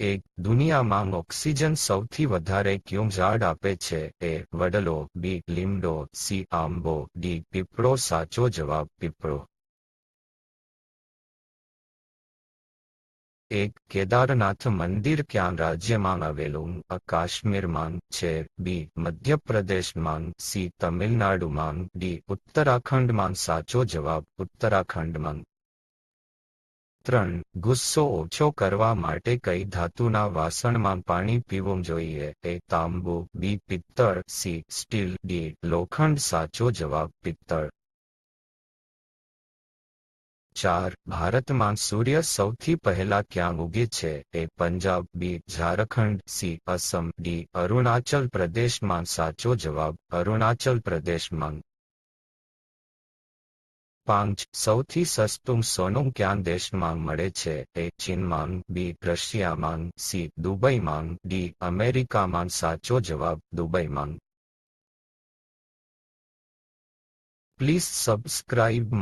એક દુનિયામાં ઓક્સિજન સૌથી વધારે ક્યું ઝાડ આપે છે? એ વડલો, બી લીમડો, સી આંબો, ડી પીપળો. સાચો જવાબ પીપળો. એક કેદારનાથ મંદિર ક્યાં રાજ્યમાં આવેલું? અ કાશ્મીરમાં છે, બી મધ્યપ્રદેશમાં, સી તમિલનાડુમાં, ડી ઉત્તરાખંડમાં. સાચો જવાબ ઉત્તરાખંડમાં. 3. ગુસ્સો ઓછો કરવા માટે કઈ ધાતુના વાસણમાં પાણી પીવું જોઈએ? એ તાંબુ, બી પિત્તળ, સી સ્ટીલ, ડી લોખંડ. સાચો જવાબ પિત્તળ. 4. ભારતમાં સૂર્ય સૌથી પહેલા ક્યાં ઉગે છે? એ પંજાબ, બી ઝારખંડ, સી અસમ, ડી અરુણાચલ પ્રદેશમાં. સાચો જવાબ અરુણાચલ પ્રદેશમાં. 5. સૌથી સસ્તું સોનું ક્યાં દેશમાં મળે છે? એ ચીનમાં, બી રશિયામાં, સી દુબઈમાં, ડી અમેરિકામાં. સાચો જવાબ દુબઈમાં. Please subscribe